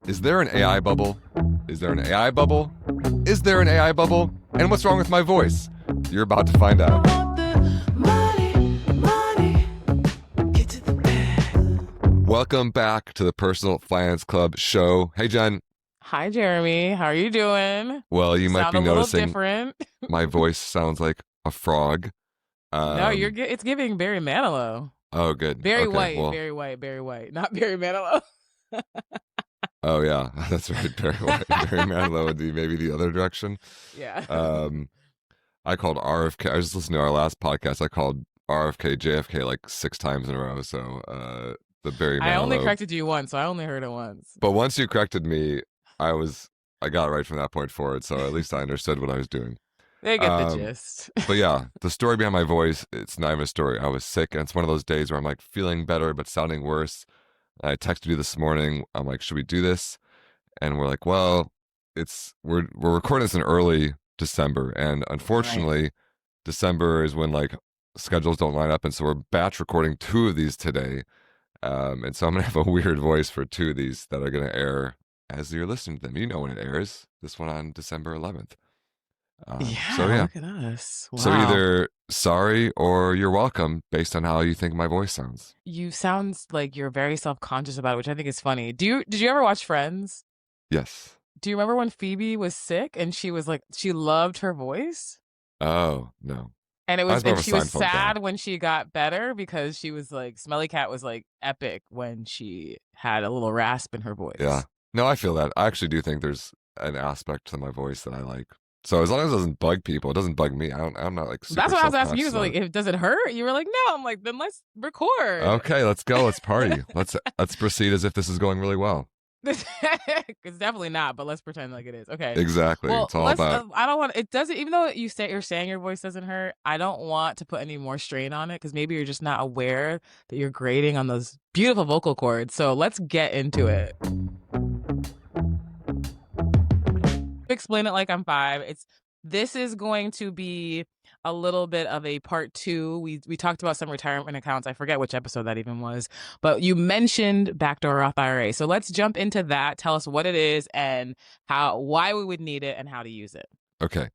Is there an AI bubble? Is there an AI bubble? Is there an AI bubble? And what's wrong with my voice? You're about to find out. Welcome back to the Personal Finance Club show. Hey, Jen. Hi, Jeremy. How are you doing? Well, you might Sound be a little noticing different. my voice sounds like a frog. No, it's giving Barry Manilow. Oh, good. Very Okay, white, well, very white, very white. Not Barry Manilow. oh yeah, that's right. Barry Manilow would be maybe the other direction. Yeah. I called RFK. I just listened to our last podcast. I called RFK JFK like 6 times in a row. So the Barry Manilow. I only corrected you once, so I only heard it once. But once you corrected me, I got it right from that point forward. So at least I understood what I was doing. They get the gist. But yeah, the story behind my voice, it's not even a story. I was sick, and it's one of those days where I'm like feeling better but sounding worse. I texted you this morning. I'm like, should we do this? And we're like, well, we're recording this in early December, and unfortunately, December is when like schedules don't line up, and so we're batch recording 2 of these today. And so I'm gonna have a weird voice for 2 of these that are gonna air as you're listening to them. You know when it airs. This one on December 11th. Yeah, look at us. Wow. So either sorry or you're welcome based on how you think my voice sounds. You sound like you're very self-conscious about it, which I think is funny. Did you ever watch Friends? Yes. Do you remember when Phoebe was sick and she was like, she loved her voice? Oh, no. And she was sad guy. when she got better because she was like, Smelly Cat was like epic when she had a little rasp in her voice. Yeah. No, I feel that. I actually do think there's an aspect to my voice that I like. So as long as it doesn't bug people, it doesn't bug me. I'm not like super That's what I was asking you. self-conscious So like, if does it hurt? You were like, no. I'm like, then let's record. Okay, let's go. Let's party. Let's proceed as if this is going really well. It's definitely not, but let's pretend like it is. Okay. Exactly. Well, it's all about. I don't want it. Doesn't even though you're saying your voice doesn't hurt. I don't want to put any more strain on it because maybe you're just not aware that you're grating on those beautiful vocal cords. So let's get into it. Explain it like I'm 5. This is going to be a little bit of a part 2. We talked about some retirement accounts. I forget which episode that even was, but you mentioned backdoor Roth IRA. So let's jump into that. Tell us what it is and why we would need it and how to use it. Okay.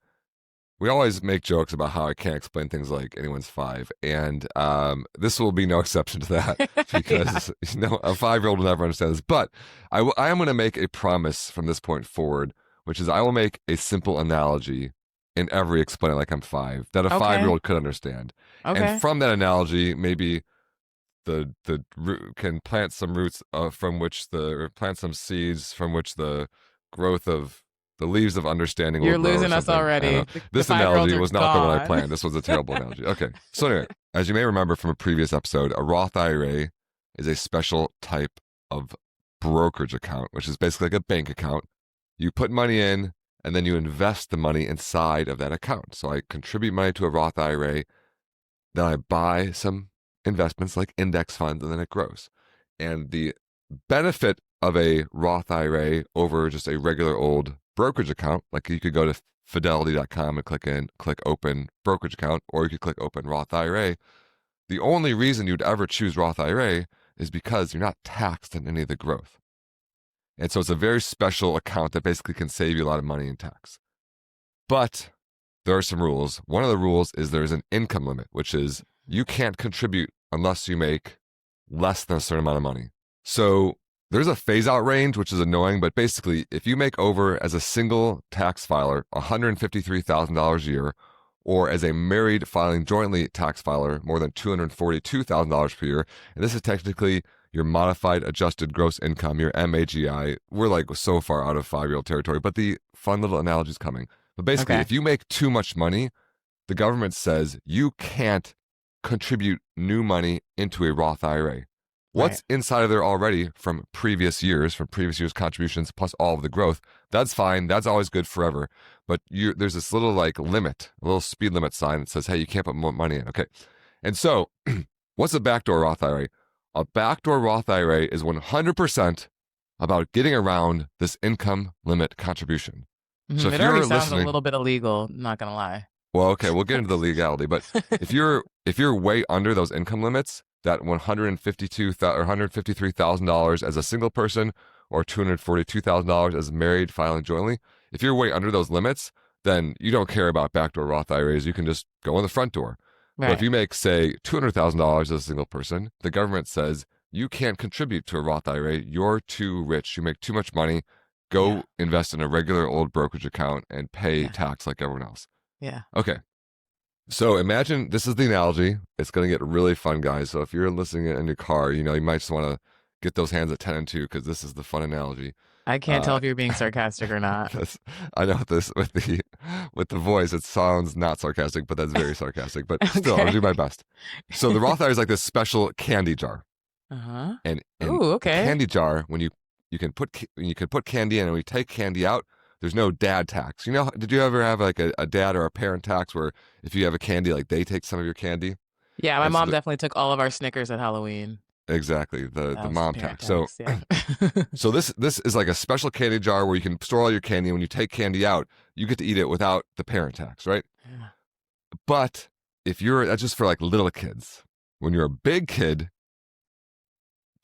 We always make jokes about how I can't explain things like anyone's 5, and this will be no exception to that because a 5-year-old will never understand this. But I am going to make a promise from this point forward, which is I will make a simple analogy in every Explain It Like I'm 5 that a 5-year-old could understand. Okay. And from that analogy, maybe the root can plant some roots or plant some seeds from which the growth of the leaves of understanding will grow. You're losing us already. This analogy was not the one I planned. This was a terrible analogy. Okay. So anyway, as you may remember from a previous episode, a Roth IRA is a special type of brokerage account, which is basically like a bank account. You put money in, and then you invest the money inside of that account. So I contribute money to a Roth IRA, then I buy some investments like index funds, and then it grows. And the benefit of a Roth IRA over just a regular old brokerage account, like you could go to fidelity.com and click open brokerage account, or you could click open Roth IRA. The only reason you'd ever choose Roth IRA is because you're not taxed on any of the growth. And so it's a very special account that basically can save you a lot of money in tax. But there are some rules. One of the rules is there's an income limit, which is you can't contribute unless you make less than a certain amount of money. So there's a phase-out range, which is annoying, but basically, if you make over as a single tax filer $153,000 a year, or as a married filing jointly tax filer more than $242,000 per year, and this is technically your modified adjusted gross income, your MAGI. We're like so far out of 5-year-old territory, but the fun little analogy is coming. But basically, if you make too much money, the government says you can't contribute new money into a Roth IRA. What's inside of there already from previous years contributions plus all of the growth, that's fine. That's always good forever. But there's this little like limit, a little speed limit sign that says, hey, you can't put more money in. Okay. And so what's a backdoor Roth IRA? A backdoor Roth IRA is 100% about getting around this income limit contribution. So if it already sounds a little bit illegal, not going to lie. Well, okay, we'll get into the legality. But if you're way under those income limits, that $153,000 as a single person or $242,000 as married filing jointly. If you're way under those limits, then you don't care about backdoor Roth IRAs. You can just go in the front door. Right. But if you make, say, $200,000 as a single person, the government says you can't contribute to a Roth IRA. You're too rich. You make too much money. Go invest in a regular old brokerage account and pay tax like everyone else. Yeah. Okay. So imagine this is the analogy. It's going to get really fun, guys. So if you're listening in your car, you might just want to get those hands at 10 and 2 because this is the fun analogy. I can't tell if you're being sarcastic or not. I know this with the voice, it sounds not sarcastic, but that's very sarcastic. But still, I'll do my best. So the Roth IRA is like this special candy jar. Uh-huh. And Ooh, okay. candy jar, when you can put candy in, and when you take candy out, there's no dad tax. Did you ever have like a dad or a parent tax where if you have a candy, like they take some of your candy? Yeah, my mom definitely took all of our Snickers at Halloween. Exactly, the mom tax. So, yeah. so this is like a special candy jar where you can store all your candy. And when you take candy out, you get to eat it without the parent tax, right? Yeah. But that's just for like little kids. When you're a big kid,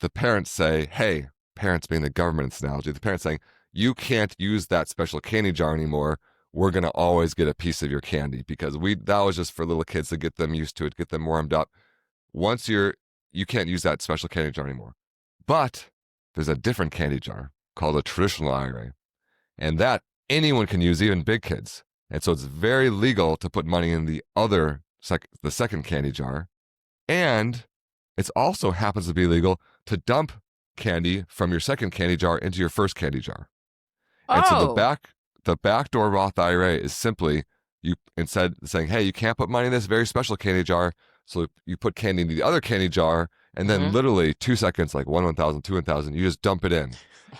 the parents say, "Hey," parents being the government's analogy, the parents saying, "You can't use that special candy jar anymore. We're gonna always get a piece of your candy because that was just for little kids to get them used to it, get them warmed up. Once you can't use that special candy jar anymore. But there's a different candy jar called a traditional IRA. And that anyone can use, even big kids. And so it's very legal to put money in the second candy jar. And it also happens to be legal to dump candy from your second candy jar into your first candy jar. And so the backdoor Roth IRA is simply you instead saying, hey, you can't put money in this very special candy jar. So you put candy in the other candy jar, and then literally 2 seconds, like 1,000, 2,000, you just dump it in.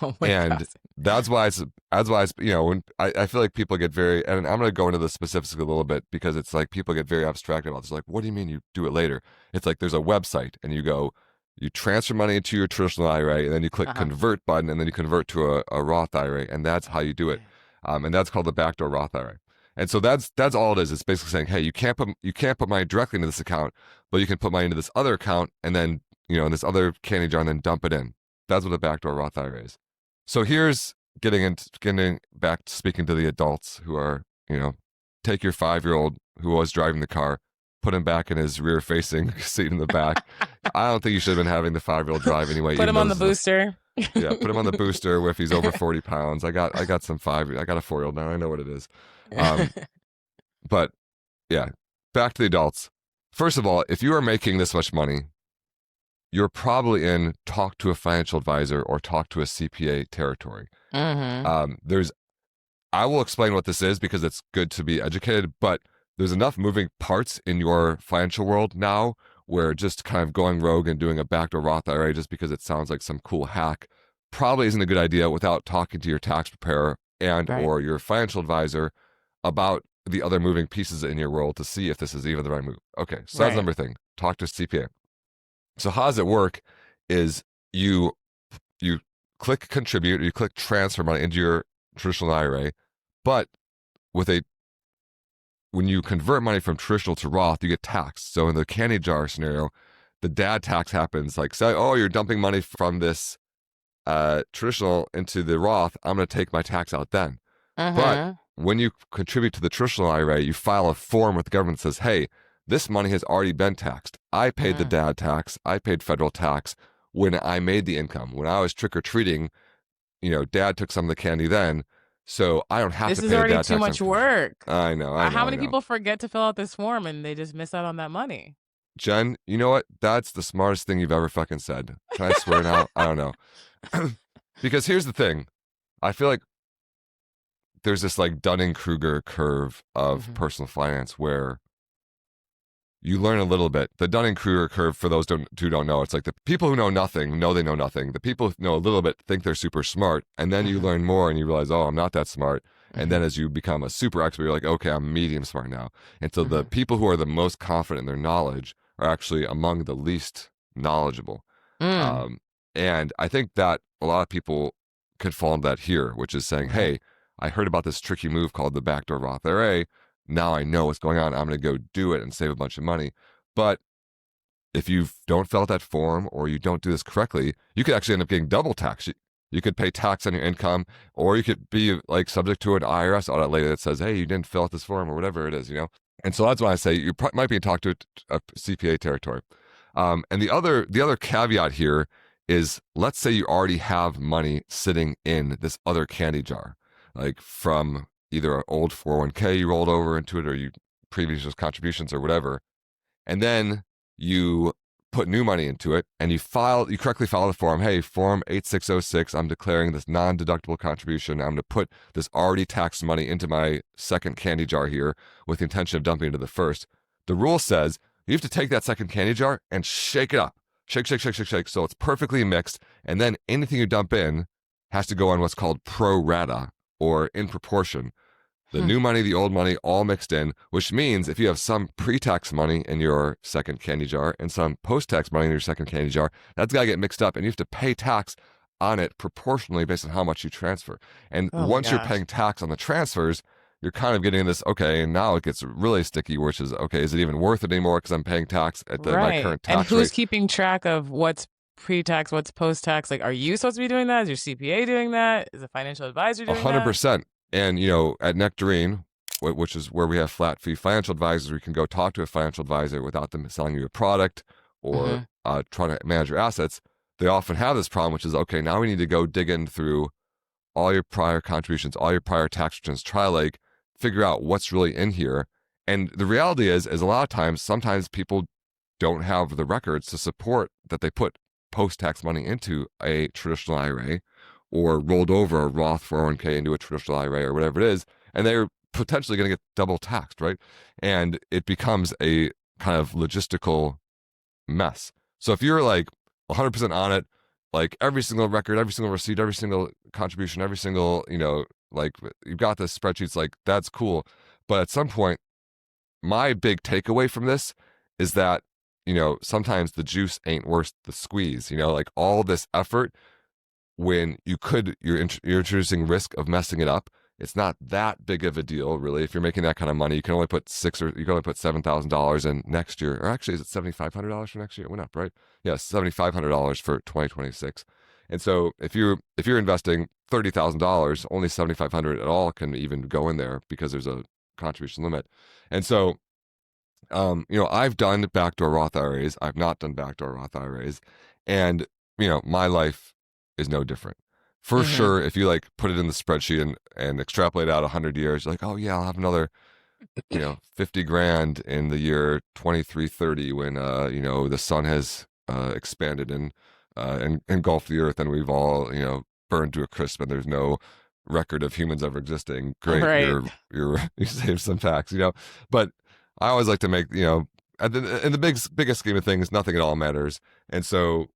Oh my and God. that's why it's when I feel like people get very, and I'm going to go into the specifics a little bit because it's like people get very abstract about this. Like, what do you mean you do it later? It's like there's a website and you transfer money into your traditional IRA, and then you click convert button, and then you convert to a Roth IRA, and that's how you do it. And that's called the backdoor Roth IRA. And so that's all it is. It's basically saying, hey, you can't put money directly into this account, but you can put money into this other account and then, in this other candy jar and then dump it in. That's what a backdoor Roth IRA is. So here's getting back to speaking to the adults who are, take your 5-year-old who was driving the car, put him back in his rear-facing seat in the back. I don't think you should have been having the 5-year-old drive anyway. Put him on the booster. Yeah, put him on the booster if he's over 40 pounds. I got I got a 4-year-old now. I know what it is. But yeah, back to the adults. First of all, if you are making this much money, you're probably in talk to a financial advisor or talk to a CPA territory. I will explain what this is because it's good to be educated, but there's enough moving parts in your financial world now where just kind of going rogue and doing a backdoor Roth IRA just because it sounds like some cool hack probably isn't a good idea without talking to your tax preparer or your financial advisor about the other moving pieces in your world to see if this is even the right move. Okay, so that's number thing. Talk to a CPA. So how does it work is you click contribute, or you click transfer money into your traditional IRA, but when you convert money from traditional to Roth, you get taxed. So in the candy jar scenario, the dad tax happens. Like, say, oh, you're dumping money from this traditional into the Roth, I'm going to take my tax out then. But when you contribute to the traditional IRA, you file a form with the government that says, hey, this money has already been taxed. I paid the dad tax. I paid federal tax when I made the income. When I was trick-or-treating, dad took some of the candy then, so I don't have to pay the dad tax. This is already too much work. I know. How many people forget to fill out this form and they just miss out on that money? Jen, you know what? That's the smartest thing you've ever fucking said. Can I swear now? I don't know. Because here's the thing. I feel like there's this like Dunning-Kruger curve of personal finance where you learn a little bit. The Dunning-Kruger curve, for those who don't know, it's like the people who know nothing know they know nothing. The people who know a little bit think they're super smart. And then you learn more and you realize, oh, I'm not that smart. And then as you become a super expert, you're like, okay, I'm medium smart now. And so the people who are the most confident in their knowledge are actually among the least knowledgeable. And I think that a lot of people could fall into that here, which is saying, hey, I heard about this tricky move called the backdoor Roth IRA. Now I know what's going on. I'm going to go do it and save a bunch of money. But if you don't fill out that form or you don't do this correctly, you could actually end up getting double taxed. You could pay tax on your income, or you could be like subject to an IRS audit later that says, hey, you didn't fill out this form or whatever it is, you know? And so that's why I say you might be talking to a CPA territory. And the other caveat here is, let's say you already have money sitting in this other candy jar, like from either an old 401k you rolled over into it, or you previous contributions or whatever, and then you put new money into it, and you correctly file the form. Hey, form 8606, I'm declaring this non-deductible contribution. I'm going to put this already taxed money into my second candy jar here with the intention of dumping into the first. The rule says you have to take that second candy jar and shake it up. Shake, shake, shake, shake, shake. So it's perfectly mixed. And then anything you dump in has to go on what's called pro rata, or in proportion. The new money, the old money, all mixed in, which means if you have some pre-tax money in your second candy jar and some post-tax money in your second candy jar, that's got to get mixed up, and you have to pay tax on it proportionally based on how much you transfer. And once you're paying tax on the transfers, you're kind of getting this, okay, and now it gets really sticky, which is, okay, is it even worth it anymore because I'm paying tax at my current tax rate? And who's keeping track of what's pre-tax, what's post-tax? Like, are you supposed to be doing that? Is your CPA doing that? Is a financial advisor doing 100%. And, you know, at Nectarine, which is where we have flat fee financial advisors, we can go talk to a financial advisor without them selling you a product or trying to manage your assets. They often have this problem, which is, okay, now we need to go dig in through all your prior contributions, all your prior tax returns, try like figure out what's really in here. And the reality is a lot of times, sometimes people don't have the records to support that they put post-tax money into a traditional IRA, or rolled over a Roth 401k into a traditional IRA or whatever it is, and they're potentially going to get double taxed, right? And it becomes a kind of logistical mess. So if you're like 100% on it, like every single record, every single receipt, every single contribution, every single, you know, like you've got the spreadsheets, like that's cool. But at some point, my big takeaway from this is that, you know, sometimes the juice ain't worth the squeeze, you know, like all this effort, when you're introducing risk of messing it up, it's not that big of a deal, really. If you're making that kind of money, you can only put $7,000 in next year, or actually, is it $7,500 for next year? It went up, right? Yeah, $7,500 for 2026. And so, if you're investing $30,000, only $7,500 at all can even go in there because there's a contribution limit. And so, you know, I've done backdoor Roth IRAs. I've not done backdoor Roth IRAs, and you know, my life is no different. For sure, if you like put it in the spreadsheet and extrapolate out 100 years, you're like, oh yeah, I'll have another, you know, 50 grand in the year 2330 when, you know, the sun has expanded and engulfed the earth and we've all, you know, burned to a crisp and there's no record of humans ever existing. Great, right. You saved some tax, you know. But I always like to make, you know, in the biggest scheme of things, nothing at all matters. And so,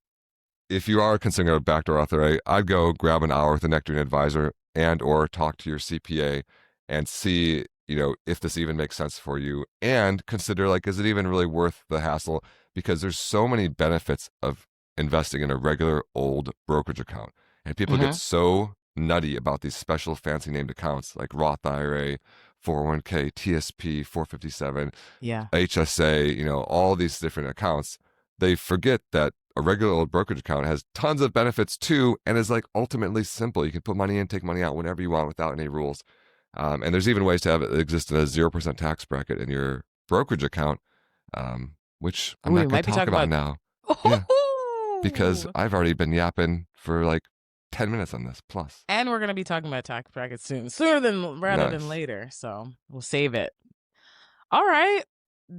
if you are considering a backdoor Roth IRA, I'd go grab an hour with a Nectarine advisor and or talk to your CPA and see, you know, if this even makes sense for you, and consider, like, is it even really worth the hassle? Because there's so many benefits of investing in a regular old brokerage account. And people get so nutty about these special fancy named accounts like Roth IRA, 401k, TSP, 457, HSA, you know, all these different accounts. They forget that a regular old brokerage account has tons of benefits too, and is like ultimately simple. You can put money in, take money out whenever you want without any rules. And there's even ways to have it exist in a 0% tax bracket in your brokerage account, which I'm not going to talk about now. Yeah, because I've already been yapping for like 10 minutes on this plus. And we're going to be talking about tax brackets sooner than later. So we'll save it. All right.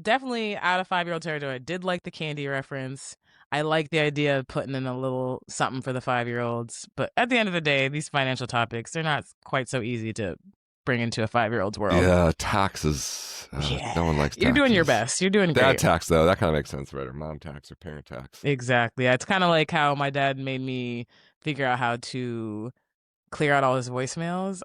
Definitely out of 5-year-old territory. I did like the candy reference. I like the idea of putting in a little something for the 5-year-olds. But at the end of the day, these financial topics, they're not quite so easy to bring into a 5-year-old's world. Yeah, taxes. No one likes taxes. You're doing your best. You're doing great. Dad tax, though, that kind of makes sense, right? Or mom tax or parent tax. Exactly. Yeah, it's kind of like how my dad made me figure out how to clear out all his voicemails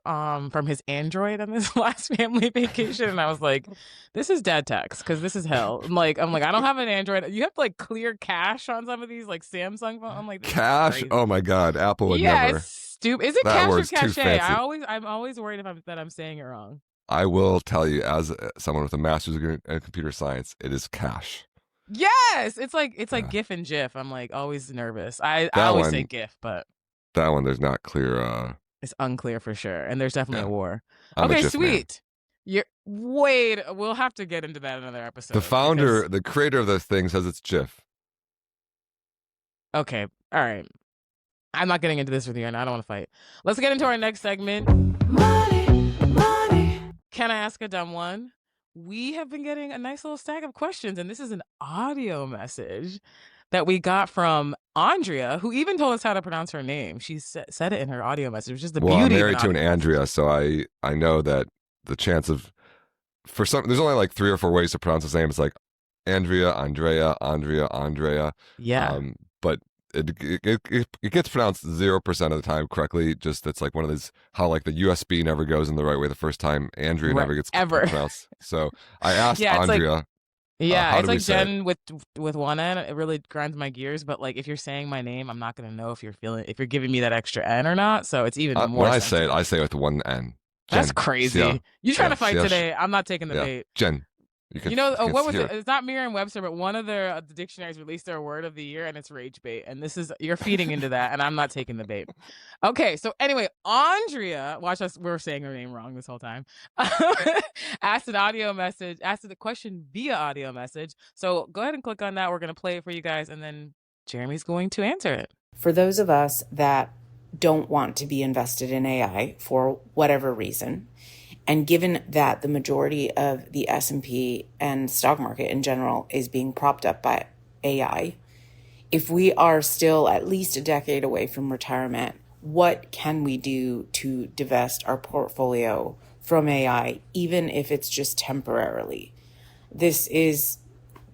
from his Android on this last family vacation, and I was like, this is dad tax because this is hell. I'm like I don't have an Android. You have to like clear cache on some of these like Samsung phones. I'm like, cache? Oh my god, Apple would never. It's stupid. Is it cache or cache? I'm always worried that I'm saying it wrong. I will tell you, as someone with a master's degree in computer science, it is cache. Yes, it's like GIF and GIF. I'm like always nervous. I always say GIF, but that one, there's not clear. It's unclear for sure, and there's definitely Yeah. a war. I'm a Okay, GIF man. sweet. Wait, we'll have to get into that in another episode. The founder, because- the creator of the thing says it's GIF. Okay, all right. I'm not getting into this with you, and I don't want to fight. Let's get into our next segment. Money. Can I ask a dumb one? We have been getting a nice little stack of questions, and this is an audio message that we got from Andrea, who even told us how to pronounce her name. She said it in her audio message. It was just the beauty. I'm married of to an Andrea, so I know that the chance of there's only like 3 or 4 ways to pronounce his name. It's like Andrea, Andrea. Yeah. But it gets pronounced 0% of the time correctly. Just it's like one of those how like the USB never goes in the right way the first time. Andrea never gets pronounced. So I asked Andrea. It's like Jen with one N. It really grinds my gears. But like if you're saying my name, I'm not gonna know if you're giving me that extra N or not. So it's even more. When I say it with one N. Jen. That's crazy. You trying to fight today? I'm not taking the bait. Jen. What was it? It's not Merriam-Webster, but one of the dictionaries released their word of the year, and it's rage bait. And you're feeding into that, and I'm not taking the bait. Okay, so anyway, Andrea, watch us. We're saying her name wrong this whole time. asked the question via audio message. So go ahead and click on that. We're gonna play it for you guys, and then Jeremy's going to answer it. For those of us that don't want to be invested in AI for whatever reason, and given that the majority of the S&P and stock market in general is being propped up by AI, if we are still at least a decade away from retirement, what can we do to divest our portfolio from AI, even if it's just temporarily? This is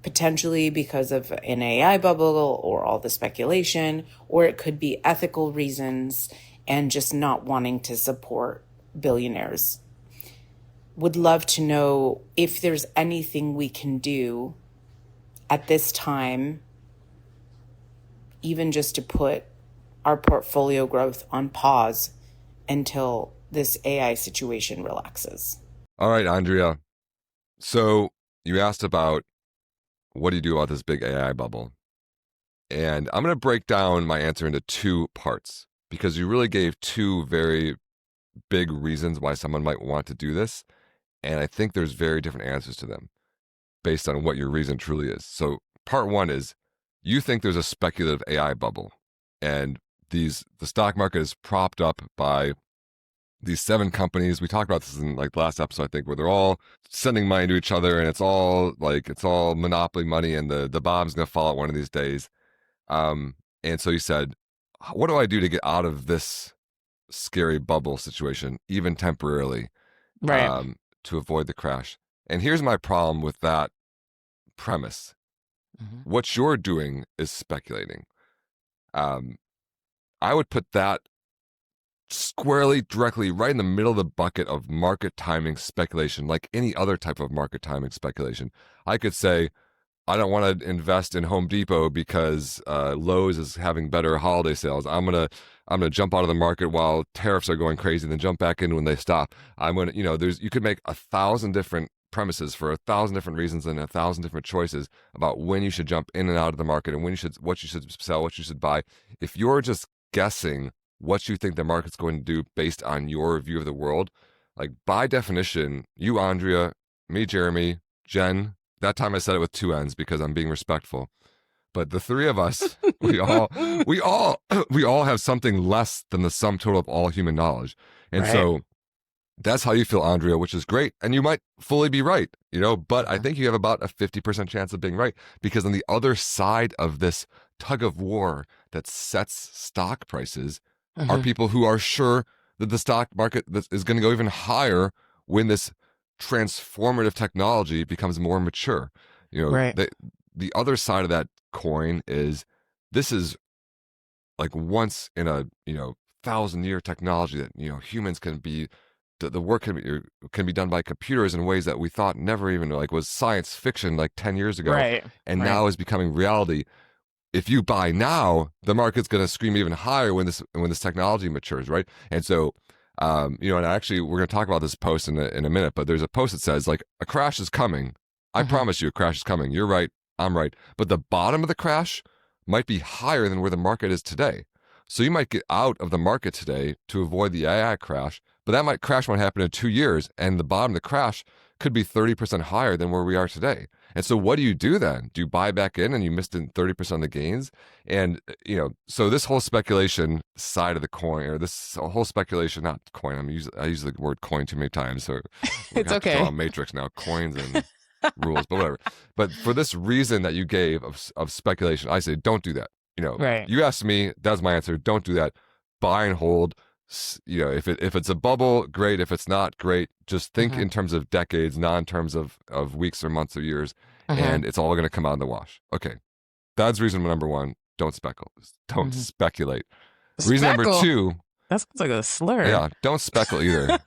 potentially because of an AI bubble or all the speculation, or it could be ethical reasons and just not wanting to support billionaires. Would love to know if there's anything we can do at this time, even just to put our portfolio growth on pause until this AI situation relaxes. All right, Andrea. So you asked about what do you do about this big AI bubble? And I'm going to break down my answer into 2 parts because you really gave 2 very big reasons why someone might want to do this. And I think there's very different answers to them based on what your reason truly is. So part 1 is you think there's a speculative AI bubble, and the stock market is propped up by these 7 companies. We talked about this in like the last episode, I think, where they're all sending money to each other, and it's all monopoly money, and the bomb's going to fall out one of these days. And so you said, what do I do to get out of this scary bubble situation, even temporarily? Right. To avoid the crash. And here's my problem with that premise. Mm-hmm. What you're doing is speculating. I would put that squarely, directly, right in the middle of the bucket of market timing speculation, like any other type of market timing speculation. I could say, I don't want to invest in Home Depot because Lowe's is having better holiday sales. I'm gonna jump out of the market while tariffs are going crazy, and then jump back in when they stop. I'm gonna, you could make 1,000 different premises for 1,000 different reasons and 1,000 different choices about when you should jump in and out of the market and what you should sell, what you should buy. If you're just guessing what you think the market's going to do based on your view of the world, like by definition, you, Andrea, me, Jeremy, Jen. That time I said it with 2 N's because I'm being respectful. But the 3 of us, we all have something less than the sum total of all human knowledge. And so that's how you feel, Andrea, which is great. And you might fully be right, but I think you have about a 50% chance of being right, because on the other side of this tug of war that sets stock prices are people who are sure that the stock market is going to go even higher when this transformative technology becomes more mature. The other side of that coin is this is like once in a 1,000-year technology that humans can be, the work can be done by computers in ways that we thought never even was science fiction like 10 years ago, now is becoming reality. If you buy now, the market's going to scream even higher when this technology matures, right? And so and actually we're going to talk about this post in a minute, but there's a post that says like a crash is coming. I promise you a crash is coming. You're right. I'm right. But the bottom of the crash might be higher than where the market is today. So you might get out of the market today to avoid the AI crash, but that crash might happen in 2 years, and the bottom of the crash could be 30% higher than where we are today. And so what do you do then? Do you buy back in and you missed 30% of the gains? And, so this whole speculation side of the coin, or this whole speculation, not coin, I use the word coin too many times. So it's okay. To Matrix now, coins and rules, but whatever. But for this reason that you gave of speculation, I say, don't do that. Right. You asked me, that's my answer. Don't do that. Buy and hold. If it's a bubble, great. If it's not, great. Just think in terms of decades, not in terms of weeks or months or years, and it's all going to come out in the wash. Okay, that's reason number one. Don't speculate. Don't speculate. Reason number two. That sounds like a slur. Yeah, don't speckle either.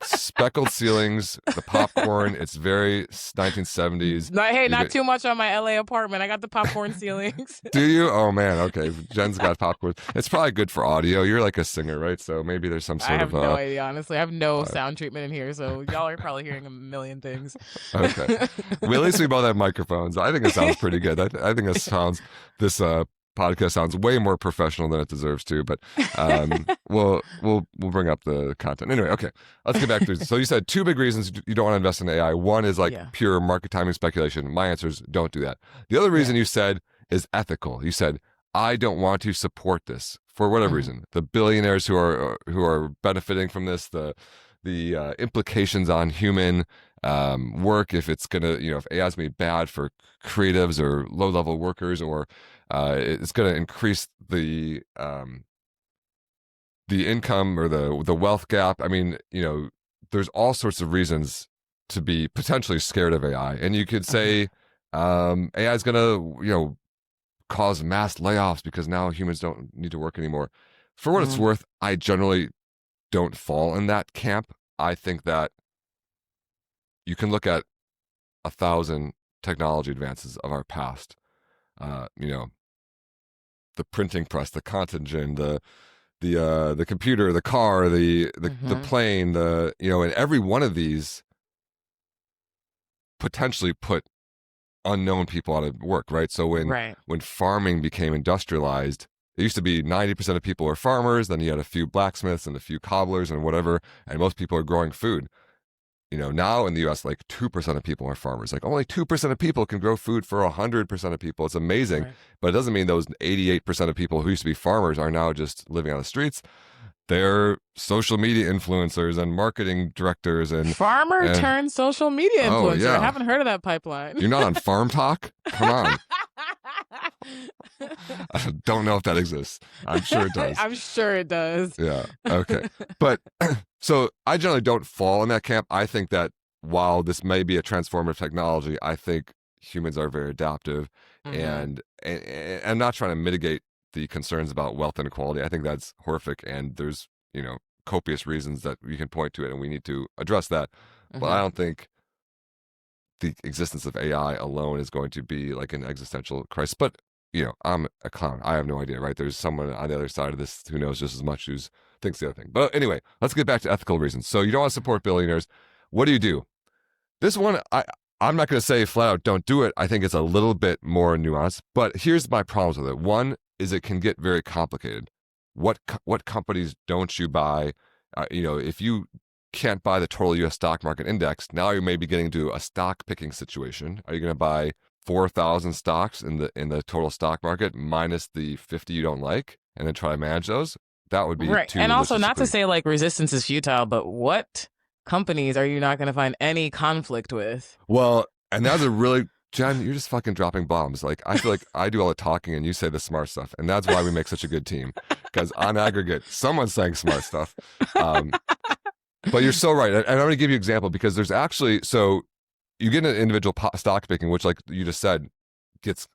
Speckled ceilings, the popcorn. It's very 1970s. Not too much on my LA apartment. I got the popcorn ceilings. Do you? Oh man, okay. Jen's got popcorn. It's probably good for audio. You're like a singer, right? So maybe there's some sort of. I have no idea, honestly. I have no sound treatment in here, so y'all are probably hearing a million things. Okay. Well, at least we both have microphones. I think it sounds pretty good. I think this podcast sounds way more professional than it deserves to, but we'll bring up the content anyway. Okay, let's get back to it. So you said 2 big reasons you don't want to invest in AI. One is pure market timing speculation. My answer is don't do that. The other reason you said is ethical. You said I don't want to support this for whatever reason. The billionaires who are benefiting from this, the implications on human work, if it's gonna, if AI is gonna be bad for creatives or low level workers, or it's going to increase the income or the wealth gap. I mean, there's all sorts of reasons to be potentially scared of AI. And you could say AI is going to, cause mass layoffs because now humans don't need to work anymore. For what it's worth, I generally don't fall in that camp. I think that you can look at 1,000 technology advances of our past. The printing press, the cotton gin, the computer, the car, the plane, and every one of these potentially put unknown people out of work, right? So when farming became industrialized, it used to be 90% of people are farmers, then you had a few blacksmiths and a few cobblers and whatever, and most people are growing food. Now in the US, like 2% of people are farmers. Like only 2% of people can grow food for 100% of people. It's amazing. Right. But it doesn't mean those 88% of people who used to be farmers are now just living on the streets. They're social media influencers and marketing directors and turned social media influencer. Oh, yeah. I haven't heard of that pipeline. You're not on Farm Talk? Come on. I don't know if that exists. I'm sure it does. I'm sure it does. Yeah. Okay. But so I generally don't fall in that camp. I think that while this may be a transformative technology, I think humans are very adaptive, and I'm not trying to mitigate the concerns about wealth inequality. I think that's horrific, and there's copious reasons that we can point to it, and we need to address that. But I don't think the existence of AI alone is going to be like an existential crisis. But I'm a clown. I have no idea, right? There's someone on the other side of this who knows just as much, who thinks the other thing. But anyway, let's get back to ethical reasons. So you don't want to support billionaires. What do? This one, I'm not going to say flat out don't do it. I think it's a little bit more nuanced. But here's my problems with it. One is it can get very complicated. What companies don't you buy? If you can't buy the total U.S. stock market index, now you may be getting into a stock picking situation. Are you going to buy 4,000 stocks in the total stock market minus the 50 you don't like, and then try to manage those? That would be right. And also, not to say like resistance is futile, but what companies are you not going to find any conflict with? Well, and that's a really Jen, you're just fucking dropping bombs. Like, I feel like I do all the talking and you say the smart stuff. And that's why we make such a good team. Because on aggregate, someone's saying smart stuff. But you're so right. And I'm going to give you an example because there's actually, so you get an individual stock picking, which like you just said, gets,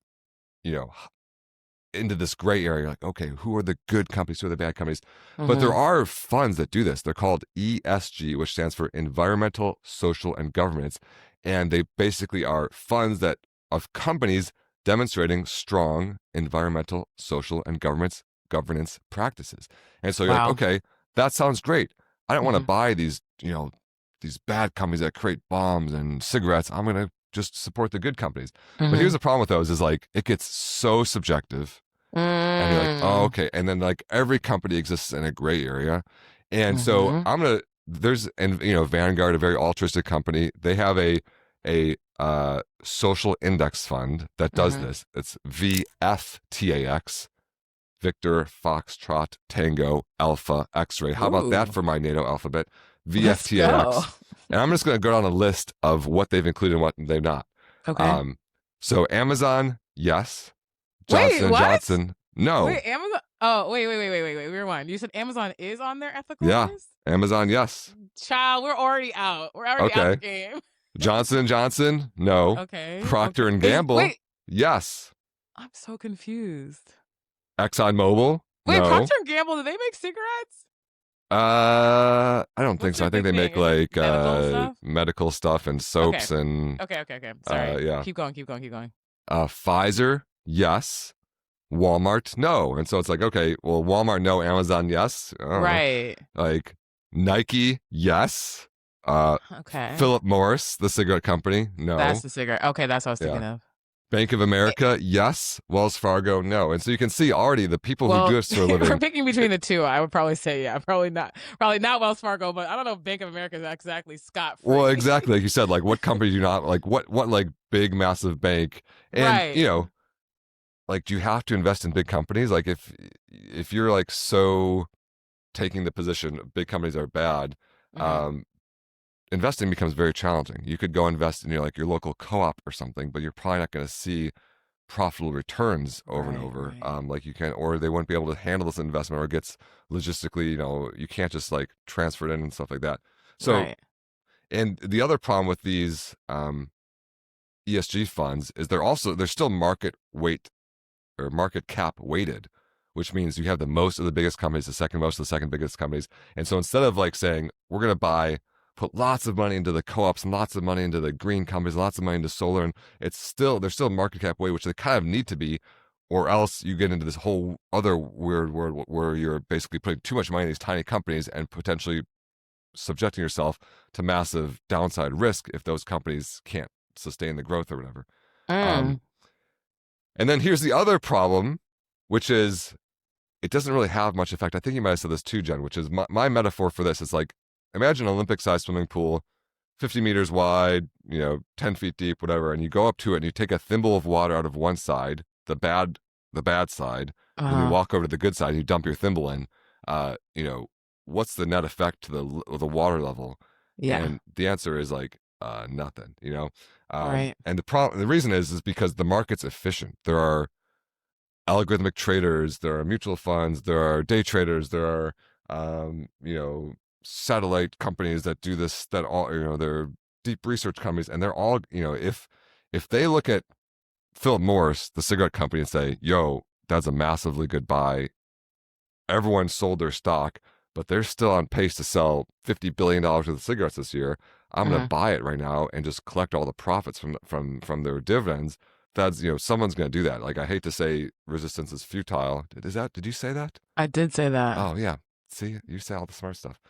into this gray area. Like, okay, who are the good companies? Who are the bad companies? But there are funds that do this. They're called ESG, which stands for Environmental, Social, and Governance. And they basically are funds of companies demonstrating strong environmental, social, and governance practices. And so you're like, okay, that sounds great. I don't want to buy these, these bad companies that create bombs and cigarettes. I'm going to just support the good companies. But here's the problem with those is like, it gets so subjective. And you're like, oh, Mm. okay. And then like every company exists in a gray area. And so Vanguard, a very altruistic company, they have a social index fund that does this. It's VFTAX, Victor, Foxtrot, Tango, Alpha, X-ray. How about that Ooh. for my NATO alphabet? Let's go. VFTAX. And I'm just going to go down a list of what they've included and what they've not. Okay. So Amazon, yes. Wait, Johnson what? Johnson, no. Wait, Amazon. Oh, wait. Rewind. You said Amazon is on their ethical Yeah. list? Amazon, yes. Child, we're already out. We're already out of the game. Johnson Johnson, no. Okay. Procter and Gamble, Wait, yes. I'm so confused. ExxonMobil, Wait, no. Procter and Gamble, do they make cigarettes? I don't think What's so. I their think they big make thing? like Medical stuff? medical stuff and soaps and Okay. Sorry. yeah. Keep going. Pfizer, yes. Walmart, no. And so it's like, okay, well, Walmart, no. Amazon, yes. I don't know. Right. Like Nike, yes. Okay. Philip Morris, the cigarette company, no. That's the cigarette. Okay, that's what I was thinking of. Bank of America, yes. Wells Fargo, no. And so you can see already the people who do this for a If we're living. picking between the two, I would probably say, yeah, probably not Wells Fargo, but I don't know if Bank of America is exactly scot-free. Well, exactly. Like you said, like what company do you not like? What like big massive bank? And Right. like do you have to invest in big companies? Like if you're like so taking the position big companies are bad, investing becomes very challenging. You could go invest in your local co-op or something, but you're probably not going to see profitable returns over and over. Right. Like you can, or they wouldn't be able to handle this investment, or it gets logistically, you can't just like transfer it in and stuff like that. So, Right. and the other problem with these ESG funds is they're still market weight or market cap weighted, which means you have the most of the biggest companies, the second most of the second biggest companies. And so instead of like saying, we're going to put lots of money into the co-ops and lots of money into the green companies, lots of money into solar, and they're still market cap weight, which they kind of need to be, or else you get into this whole other weird world where you're basically putting too much money in these tiny companies and potentially subjecting yourself to massive downside risk if those companies can't sustain the growth or whatever. And then here's the other problem, which is it doesn't really have much effect. I think you might have said this too, Jen, which is my metaphor for this is like, imagine an Olympic-sized swimming pool, 50 meters wide, 10 feet deep, whatever, and you go up to it and you take a thimble of water out of one side, the bad side, and you walk over to the good side and you dump your thimble in. What's the net effect to the water level? Yeah. And the answer is like nothing. Right. And the reason is because the market's efficient. There are algorithmic traders, there are mutual funds, there are day traders, there are satellite companies that do this, that all they're deep research companies, and they're all if they look at Philip Morris, the cigarette company, and say, yo, that's a massively good buy, everyone sold their stock, but they're still on pace to sell $50 billion worth of cigarettes this year, I'm going to buy it right now and just collect all the profits from their dividends. That's someone's going to do that. Like, I hate to say resistance is futile. Did you say that? I did say that. Oh yeah, see, you say all the smart stuff.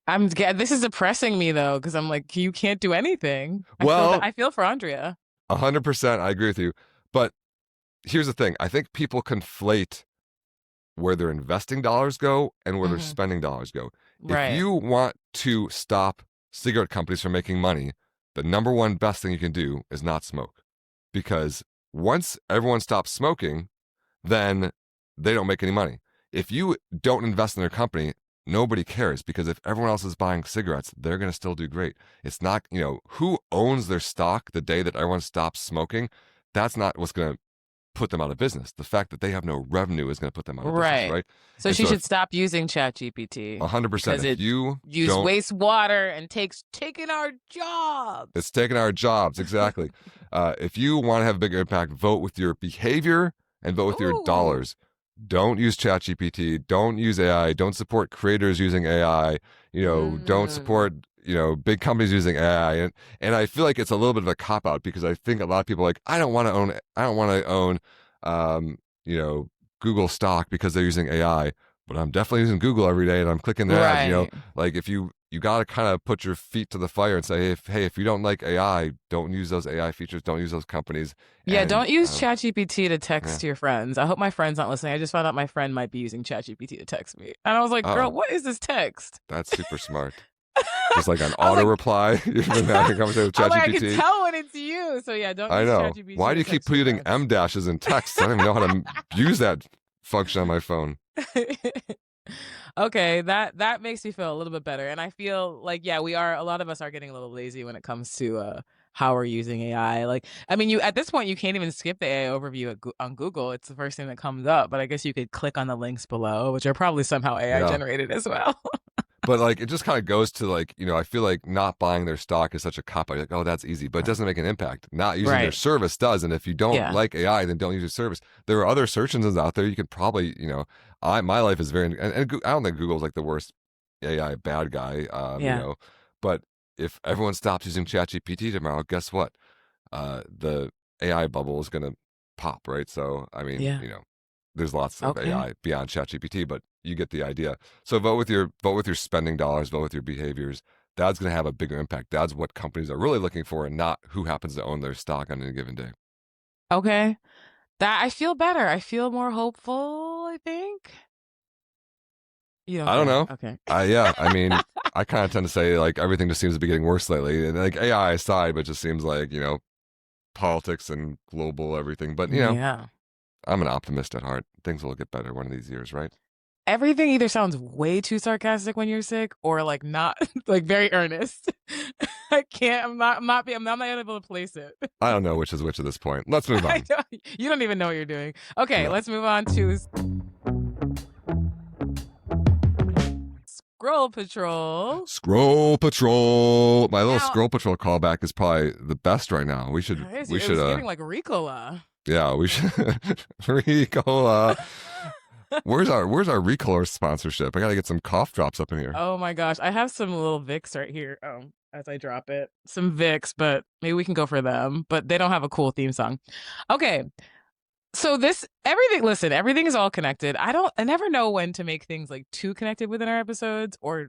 This is depressing me though, because I'm like, you can't do anything. I feel for Andrea. 100%, I agree with you. But here's the thing: I think people conflate where their investing dollars go and where their spending dollars go. Right. If you want to stop cigarette companies from making money, the number one best thing you can do is not smoke, because once everyone stops smoking, then they don't make any money. If you don't invest in their company, nobody cares, because if everyone else is buying cigarettes, they're going to still do great. It's not, who owns their stock the day that everyone stops smoking. That's not what's going to put them out of business. The fact that they have no revenue is going to put them out of business, right? So she should stop using ChatGPT. 100%. If you use wastewater and taking our jobs. It's taking our jobs, exactly. If you want to have a bigger impact, vote with your behavior and vote with your dollars. Don't use ChatGPT. Don't use AI. Don't support creators using AI. Don't support big companies using AI. And I feel like it's a little bit of a cop out, because I think a lot of people are like, I don't want to own Google stock because they're using AI, but I'm definitely using Google every day and I'm clicking their ads. Like if you you got to kind of put your feet to the fire and say, hey, if you don't like AI, don't use those AI features, don't use those companies. Yeah, And, don't use ChatGPT to text yeah. your friends. I hope my friend's not listening. I just found out my friend might be using ChatGPT to text me. And I was like, girl, Oh, what is this text? that's super smart. Just like an I was auto like, reply. You've been having a conversation with I'm like, I can ChatGPT. tell when it's you. So yeah, don't I use know. ChatGPT Why to do you keep text your putting friends. M dashes in text? I don't even know how to use that function on my phone. Okay, that makes me feel a little bit better. And I feel like, yeah, a lot of us are getting a little lazy when it comes to how we're using AI. Like, I mean, you at this point you can't even skip the AI overview on Google. It's the first thing that comes up, but I guess you could click on the links below, which are probably somehow AI Yeah. generated as well. But like, it just kind of goes to like, I feel like not buying their stock is such a cop out. Like, oh, that's easy, but it doesn't make an impact. Not using their Right. service does. And if you don't Yeah. like AI, then don't use your service. There are other search engines out there. You could probably, my life is very, and I don't think Google's like the worst AI bad guy, Yeah. but if everyone stops using ChatGPT tomorrow, guess what? The AI bubble is going to pop, right? So, I mean, Yeah. there's lots of Okay. AI beyond ChatGPT, but you get the idea. So vote with your spending dollars, vote with your behaviors. That's going to have a bigger impact. That's what companies are really looking for, and not who happens to own their stock on any given day. Okay. That I feel better. I feel more hopeful, I think. You don't I don't think? know. Okay. Yeah. I mean, I kind of tend to say like everything just seems to be getting worse lately, and like AI aside, but it just seems like politics and global everything. But Yeah. I'm an optimist at heart. Things will get better one of these years, right? Everything either sounds way too sarcastic when you're sick or like not like very earnest. I can't I'm not able to place it. I don't know which is which at this point. Let's move on. You don't even know what you're doing. Okay, No. let's move on to Scroll Patrol. Scroll Patrol. My little Now- Scroll Patrol callback is probably the best right now. We should It we was should getting like Ricola. yeah, we should Ricola. Where's our Ricola sponsorship? I gotta get some cough drops up in here. Oh my gosh, I have some little Vicks right here. As I drop it, some Vicks, but maybe we can go for them. But they don't have a cool theme song. Okay, so everything is all connected. I never know when to make things like too connected within our episodes or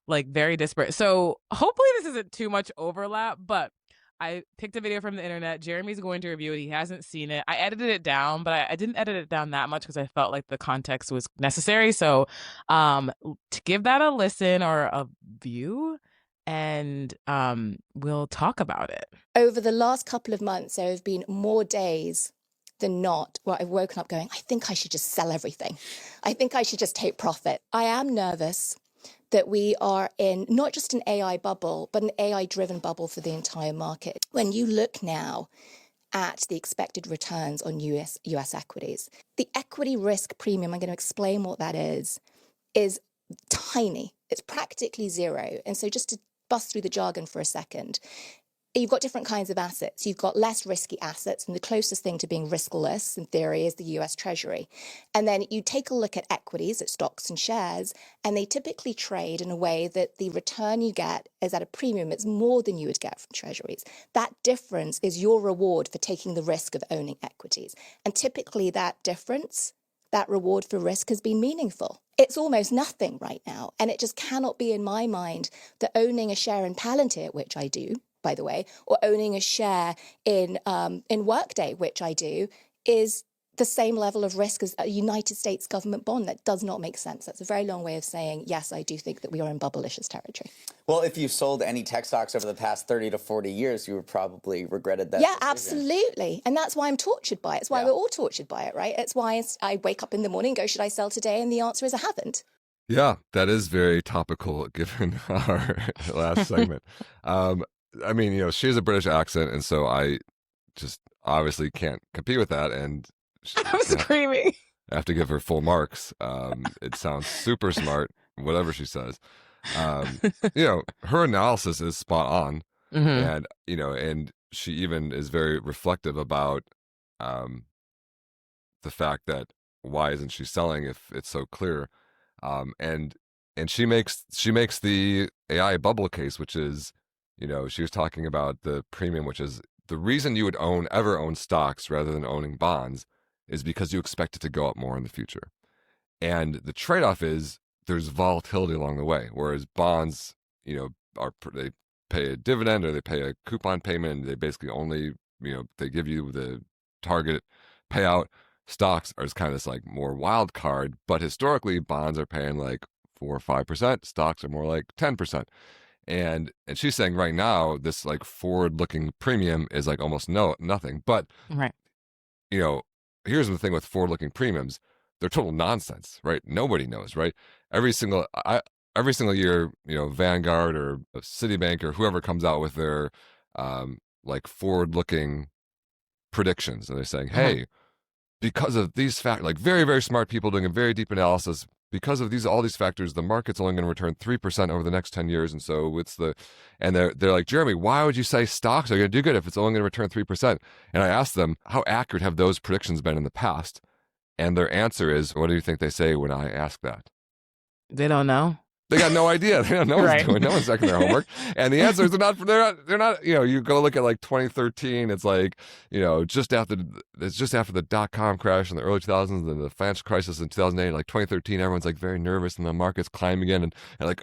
like very disparate. So hopefully this isn't too much overlap, but I picked a video from the internet. Jeremy's going to review it. He hasn't seen it. I edited it down, but I didn't edit it down that much because I felt like the context was necessary. So to give that a listen or a view, and we'll talk about it. Over the last couple of months, there have been more days than not where I've woken up going, I think I should just sell everything. I think I should just take profit. I am nervous that we are in not just an AI bubble, but an AI-driven bubble for the entire market. When you look now at the expected returns on US equities, the equity risk premium, I'm going to explain what that is tiny. It's practically zero. And so just to bust through the jargon for a second, you've got different kinds of assets. You've got less risky assets, and the closest thing to being riskless, in theory, is the US Treasury. And then you take a look at equities, at stocks and shares, and they typically trade in a way that the return you get is at a premium. It's more than you would get from Treasuries. That difference is your reward for taking the risk of owning equities. And typically that difference, that reward for risk, has been meaningful. It's almost nothing right now. And it just cannot be in my mind that owning a share in Palantir, which I do, by the way, or owning a share in Workday, which I do, is the same level of risk as a United States government bond. That does not make sense. That's a very long way of saying, yes, I do think that we are in bubblicious territory. Well, if you sold any tech stocks over the past 30 to 40 years, you would probably regretted that. Yeah, decision. absolutely. And that's why I'm tortured by it. It's why we're all tortured by it, right? It's why I wake up in the morning and go, should I sell today? And the answer is I haven't. Yeah, that is very topical given our last segment. I mean, she has a British accent, and so I just obviously can't compete with that. And I'm screaming. I have to give her full marks. It sounds super smart, whatever she says. Her analysis is spot on, and and she even is very reflective about the fact that why isn't she selling if it's so clear, and she makes the AI bubble case, which is, she was talking about the premium, which is the reason you would ever own stocks rather than owning bonds is because you expect it to go up more in the future. And the trade-off is there's volatility along the way, whereas bonds they pay a dividend or they pay a coupon payment, and they basically only, they give you the target payout. Stocks are kind of this like more wild card, but historically bonds are paying like 4 or 5%. Stocks are more like 10%. And she's saying right now this like forward-looking premium is like almost nothing. But Right. Here's the thing with forward-looking premiums: they're total nonsense, right? Nobody knows, right? Every single year, Vanguard or Citibank or whoever comes out with their like forward-looking predictions, and they're saying, hey, because of these factors, like very, very smart people doing a very deep analysis, because of all these factors, the market's only going to return 3% over the next 10 years. And so they're like, Jeremy, why would you say stocks are going to do good if it's only going to return 3%? And I asked them, how accurate have those predictions been in the past? And their answer is, what do you think they say when I ask that? They don't know. They got no idea. They don't know what's doing. No one's checking their homework. And the answer is they're not, you go look at like 2013, it's like, just after the dot-com crash in the early 2000s and the financial crisis in 2008, like 2013, everyone's like very nervous and the market's climbing again and like,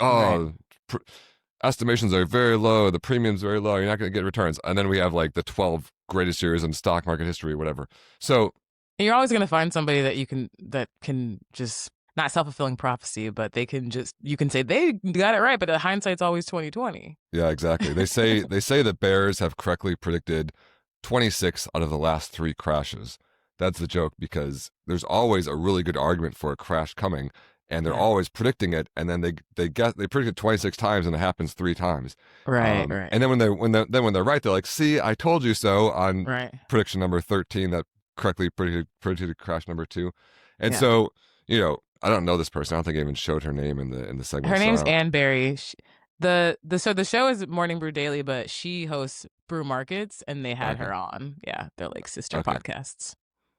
estimations are very low, the premium's very low, you're not going to get returns. And then we have like the 12 greatest years in stock market history or whatever. So you're always going to find somebody that can just, not self-fulfilling prophecy, but you can say they got it right, but hindsight's always 2020. Yeah, exactly. They say that bears have correctly predicted 26 out of the last 3 crashes. That's the joke, because there's always a really good argument for a crash coming, and they're always predicting it, and then they predict it 26 times, and it happens 3 times. Right. And then when they're right, they're like, "See, I told you so" on prediction number 13 that correctly predicted crash number 2, and so I don't know this person. I don't think I even showed her name in the segment. Her name's Ann Berry. The show is Morning Brew Daily, but she hosts Brew Markets, and they had her on. Yeah, they're like sister podcasts.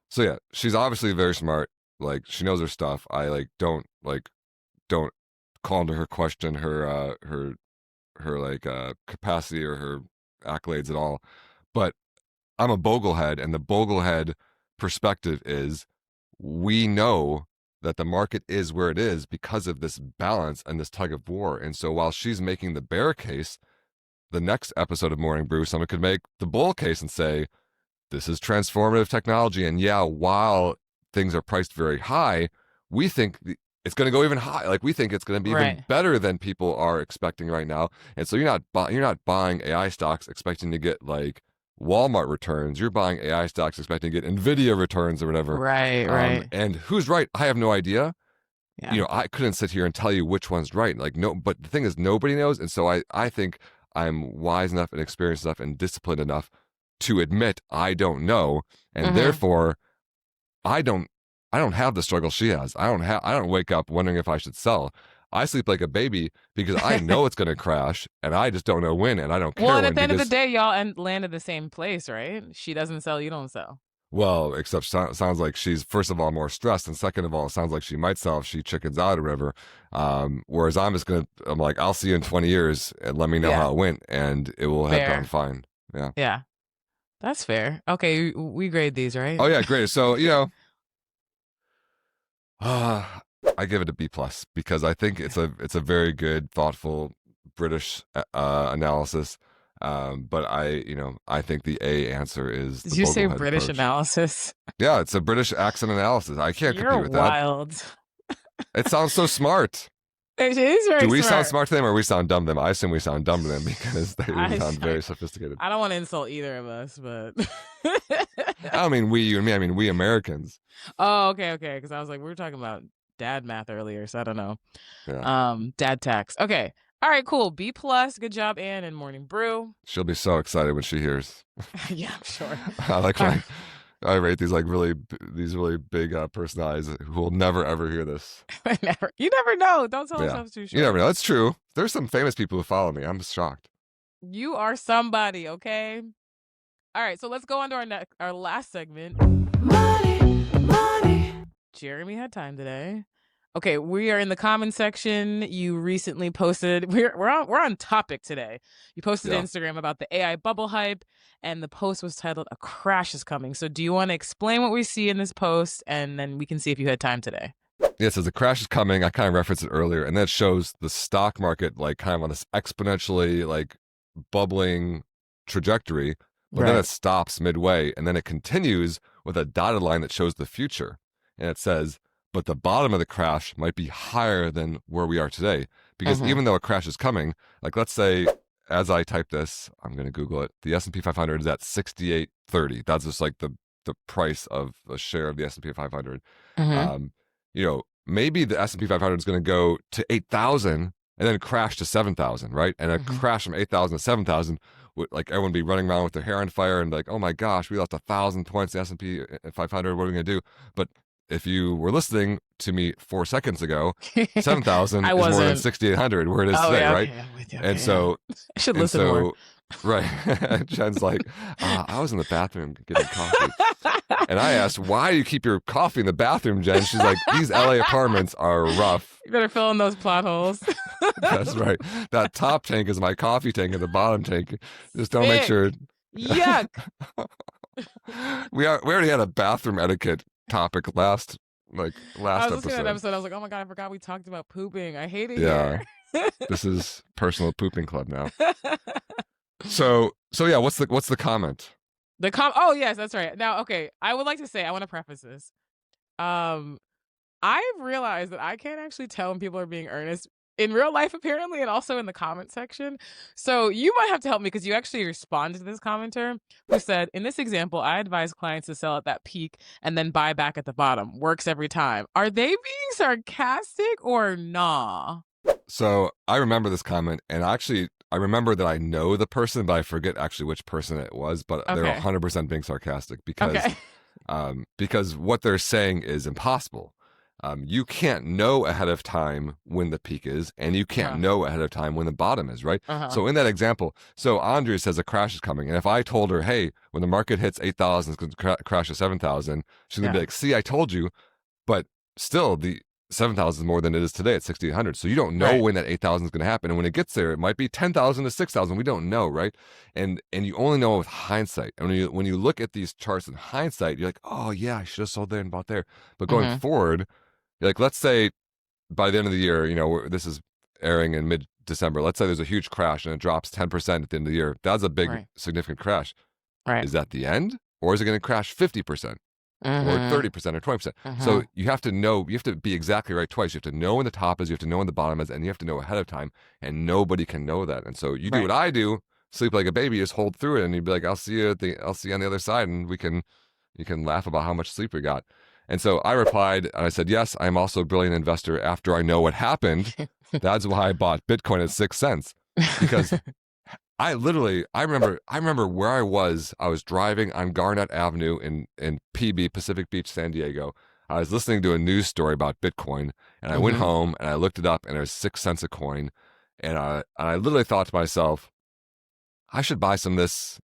So yeah, she's obviously very smart. Like, she knows her stuff. I don't call into her question her capacity or her accolades at all. But I'm a Boglehead, and the Boglehead perspective is, we know that the market is where it is because of this balance and this tug of war. And so while she's making the bear case, the next episode of Morning Brew, someone could make the bull case and say, this is transformative technology. And while things are priced very high, we think it's going to go even high. Like, we think it's going to be even better than people are expecting right now. And so you're not buying AI stocks expecting to get like Walmart returns. You're buying AI stocks expecting to get Nvidia returns or whatever. Right. And who's right? I have no idea. Yeah. I couldn't sit here and tell you which one's right. Like, no, but the thing is, nobody knows. And so I think I'm wise enough and experienced enough and disciplined enough to admit I don't know, and therefore I don't have the struggle she has. I don't wake up wondering if I should sell. I sleep like a baby because I know it's going to crash, and I just don't know when, and I don't care. Well, and at the end of the day, y'all land at the same place, right? She doesn't sell, you don't sell. Well, except sounds like she's, first of all, more stressed, and second of all, it sounds like she might sell if she chickens out or whatever. Whereas I'm like, I'll see you in 20 years and let me know how it went, and it will have gone fine. Yeah. Yeah. That's fair. Okay, we grade these, right? Oh yeah, great. So, I give it a B+ because I think it's a very good, thoughtful British analysis. But I think the A answer is. Did you say British approach. Analysis? Yeah, it's a British accent analysis. I can't compete with that. You're wild. It sounds so smart. It is very. Do we sound smart to them, or we sound dumb to them? I assume we sound dumb to them because they sound very sophisticated. I don't want to insult either of us, but I don't mean we, you and me. I mean we Americans. Oh, okay. Because I was like, we were talking about dad math earlier, so I don't know. Yeah. Dad tax. Okay. All right. Cool. B+. Good job, Ann, and Morning Brew. She'll be so excited when she hears. Yeah, I'm sure. I like when I rate these really big personalities who will never ever hear this. You never know. Don't tell yourself too short. You never know. It's true. There's some famous people who follow me. I'm shocked. You are somebody, okay? All right, so let's go on to our last segment. Money. Jeremy had time today. Okay, we are in the comment section. You recently posted. We're on topic today. You posted to Instagram about the AI bubble hype, and the post was titled "A Crash is Coming." So, do you want to explain what we see in this post, and then we can see if you had time today? Yeah, it says the crash is coming. I kind of referenced it earlier, and that shows the stock market like kind of on this exponentially like bubbling trajectory, but then Right. it stops midway, and then it continues with a dotted line that shows the future, and it says, but the bottom of the crash might be higher than where we are today, because Mhm. even though a crash is coming, like let's say as I type this, I'm going to Google it. The S&P 500 is at 68.30. That's just like the price of a share of the S&P 500. Mhm. You know, maybe the S&P 500 is going to go to 8,000 and then crash to 7,000, right? And a Mhm. crash from 8,000 to 7,000, like everyone be running around with their hair on fire and like, oh my gosh, we lost 1,000 points in the S&P 500. What are we going to do? But if you were listening to me 4 seconds ago, 7,000 I is more than wasn't. 6,800 where it is Oh today, yeah, right? okay, I'm with you. And Okay, so, I should and listen more. so, right. Jen's like, I was in the bathroom getting coffee. And I asked, why do you keep your coffee in the bathroom, Jen? She's like, these LA apartments are rough. You better fill in those plot holes. That's right. That top tank is my coffee tank, and the bottom tank, just don't make Sick. sure. Yuck. We already had a bathroom etiquette topic last I was listening to that episode. episode. I was like, oh my God, I forgot we talked about pooping. I hate it Yeah. here. This is personal pooping club now. So yeah, what's the comment? Oh yes, that's right. Now, okay, I would like to say, I want to preface this. I've realized that I can't actually tell when people are being earnest in real life, apparently, and also in the comment section. So you might have to help me, because you actually responded to this commenter who said, in this example, I advise clients to sell at that peak and then buy back at the bottom. Works every time. Are they being sarcastic or nah? So I remember this comment, and actually I remember that I know the person, but I forget actually which person it was. But they're Okay. 100% being sarcastic because Okay. because what they're saying is impossible. You can't know ahead of time when the peak is, and you can't know ahead of time when the bottom is, right? So in that example, so Andrea says a crash is coming, and if I told her, hey, when the market hits 8,000, it's going to crash to 7,000, she's going to be like, see, I told you, but still the 7,000 is more than it is today at 6,800. So you don't know when that 8,000 is going to happen, and when it gets there, it might be 10,000 to 6,000. We don't know, right? And you only know with hindsight. And when you look at these charts in hindsight, you're like, oh yeah, I should have sold there and bought there. But going forward, like, let's say by the end of the year, you know, this is airing in mid-December. Let's say there's a huge crash and it drops 10% at the end of the year. That's a big, significant crash. Right. Is that the end? Or is it going to crash 50% or 30% or 20%? So you have to know, you have to be exactly right twice. You have to know when the top is, you have to know when the bottom is, and you have to know ahead of time. And nobody can know that. And so you do what I do, sleep like a baby, just hold through it, and you'd be like, I'll see you on the other side, and you can laugh about how much sleep we got. And so I replied, and I said, yes, I'm also a brilliant investor after I know what happened. That's why I bought Bitcoin at 6 cents. Because I remember where I was. I was driving on Garnett Avenue in PB, Pacific Beach, San Diego. I was listening to a news story about Bitcoin, and I went home and I looked it up, and it was 6 cents a coin. And I literally thought to myself, I should buy some of this.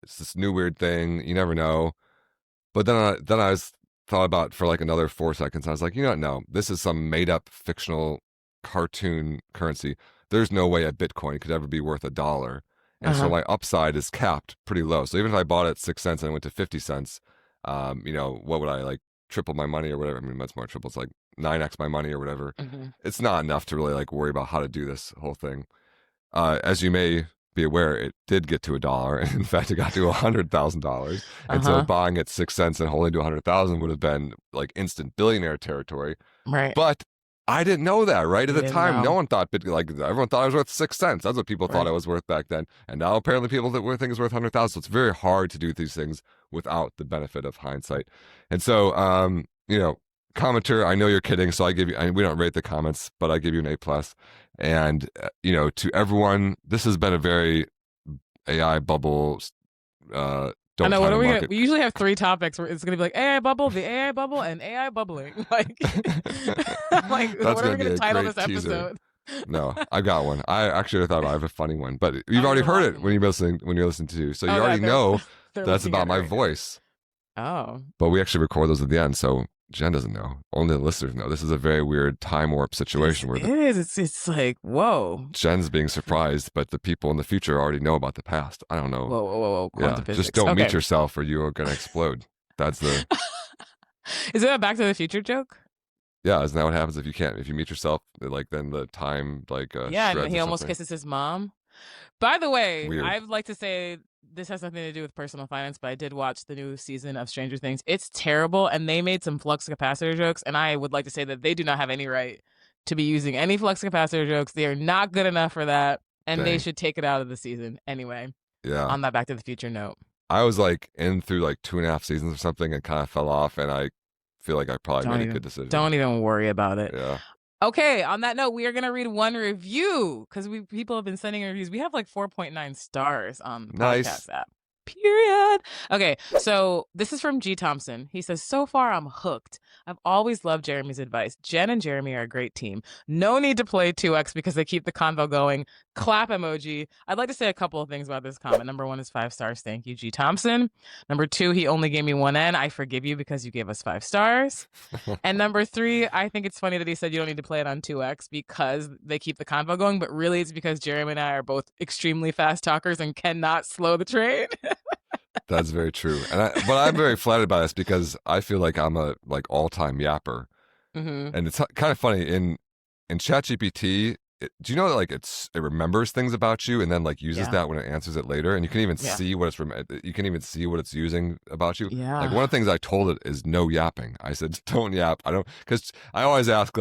It's this new weird thing. You never know. But then I thought about for like another 4 seconds. I was like, you know what? No, this is some made up fictional cartoon currency. There's no way a Bitcoin could ever be worth $1. And so my upside is capped pretty low. So even if I bought it at 6 cents and I went to 50 cents, you know, what would I like triple my money or whatever? I mean, that's more triple. It's like 9x my money or whatever. It's not enough to really like worry about how to do this whole thing. As you may be aware, it did get to $1, and in fact, it got to $100,000. And so buying at 6 cents and holding to 100,000 would have been like instant billionaire territory. Right. But I didn't know that, right? At the didn't time, know. no one thought like everyone thought it was worth 6 cents. That's what people thought it was worth back then. And now apparently people that were think it's worth 100,000. So it's very hard to do these things without the benefit of hindsight. And so, you know, commenter, I know you're kidding, so we don't rate the comments, but I give you an A+. And you know, to everyone, this has been a very AI bubble. I know. What are we gonna? We usually have 3 topics where it's gonna be like AI bubble, the AI bubble, and AI bubbling. Like, like what are we gonna title this episode? No, I got one. I thought I have a funny one, but you've already heard it when you're listening to. So you already know that's about my voice. Oh. But we actually record those at the end, so Jen doesn't know. Only the listeners know. This is a very weird time warp situation where it's like, whoa. Jen's being surprised, but the people in the future already know about the past. I don't know. Whoa. Quantum physics. Just don't meet yourself or you are going to explode. That's the... Is it a Back to the Future joke? Yeah, isn't that what happens if you meet yourself? Like then the time Yeah, and shreds he or almost something? kisses his mom. By the way, Weird. I'd like to say this has nothing to do with personal finance, but I did watch the new season of Stranger Things. It's terrible, and they made some flux capacitor jokes, and I would like to say that they do not have any right to be using any flux capacitor jokes. They are not good enough for that, and they Dang. should take it out of the season. Anyway, Yeah. on that Back to the Future note. I was like in through like 2.5 seasons or something and kind of fell off, and I feel like I probably made a good decision. Don't even worry about it. Yeah. Okay, on that note, we are going to read one review because people have been sending reviews. We have like 4.9 stars on the podcast app. Period. Okay, so this is from G. Thompson. He says, so far I'm hooked. I've always loved Jeremy's advice. Jen and Jeremy are a great team. No need to play 2X because they keep the convo going. Clap emoji. I'd like to say a couple of things about this comment. Number 1 is 5 stars. Thank you, G. Thompson. Number 2, he only gave me 1 N. I forgive you because you gave us 5 stars. And number 3, I think it's funny that he said you don't need to play it on 2X because they keep the convo going, but really it's because Jeremy and I are both extremely fast talkers and cannot slow the train. That's very true. But I'm very flattered by this because I feel like I'm a all-time yapper. Mm-hmm. And it's kind of funny in ChatGPT. Do you know that it remembers things about you and then uses that when it answers it later, and you can even see what it's using about you. Yeah. Like one of the things I told it is no yapping. I said don't yap. Because I always ask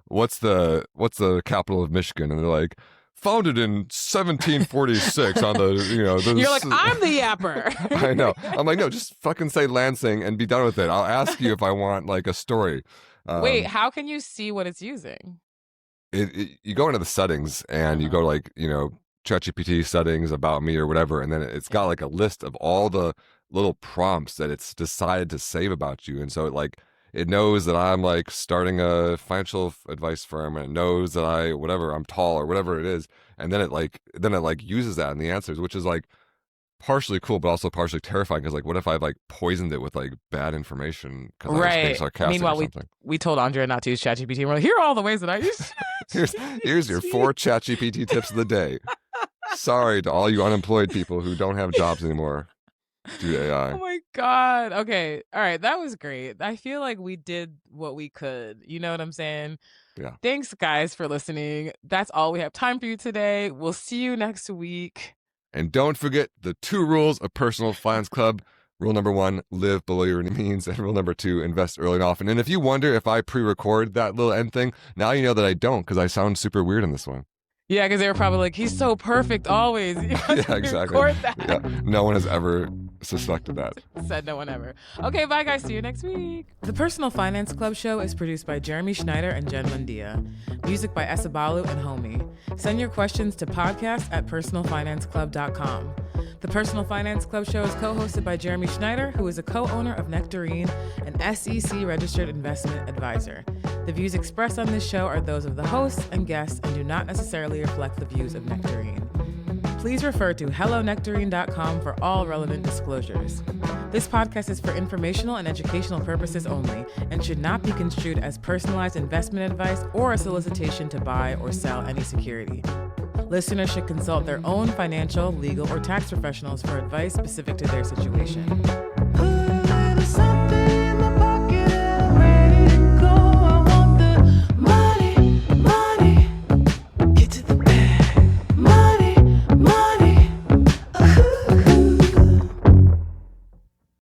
what's the capital of Michigan, and they're like, founded in 1746 on the, You're like, I'm the yapper. I know. I'm like, no, just fucking say Lansing and be done with it. I'll ask you if I want a story. Wait, how can you see what it's using? You go into the settings and you go ChatGPT settings about me or whatever, and then it's got a list of all the little prompts that it's decided to save about you, and so it knows that I'm starting a financial advice firm, and it knows that I'm tall or whatever it is, and then it uses that in the answers, which is partially cool but also partially terrifying because what if I've poisoned it with bad information because I was being sarcastic. Meanwhile, or something. we told Andrea not to use ChatGPT, and we're like, here are all the ways that I use here's your 4 ChatGPT tips of the day. Sorry to all you unemployed people who don't have jobs anymore due to AI. Oh my God. Okay. All right. That was great. I feel like we did what we could. You know what I'm saying? Yeah. Thanks, guys, for listening. That's all we have time for you today. We'll see you next week. And don't forget the 2 rules of Personal Finance Club. Rule number 1, live below your means. And rule number 2, invest early and often. And if you wonder if I pre-record that little end thing, now you know that I don't, because I sound super weird in this one. Yeah, because they were probably like, he's so perfect always. Yeah, exactly. Record that. Yeah, no one has ever suspected that. Said no one ever. Okay, bye guys. See you next week. The Personal Finance Club show is produced by Jeremy Schneider and Jen Mundia. Music by Esabalu and Homie. Send your questions to podcast@personalfinanceclub.com. The Personal Finance Club show is co-hosted by Jeremy Schneider, who is a co-owner of Nectarine, an SEC-registered investment advisor. The views expressed on this show are those of the hosts and guests and do not necessarily reflect the views of Nectarine. Please refer to hellonectarine.com for all relevant disclosures. This podcast is for informational and educational purposes only and should not be construed as personalized investment advice or a solicitation to buy or sell any security. Listeners should consult their own financial, legal, or tax professionals for advice specific to their situation.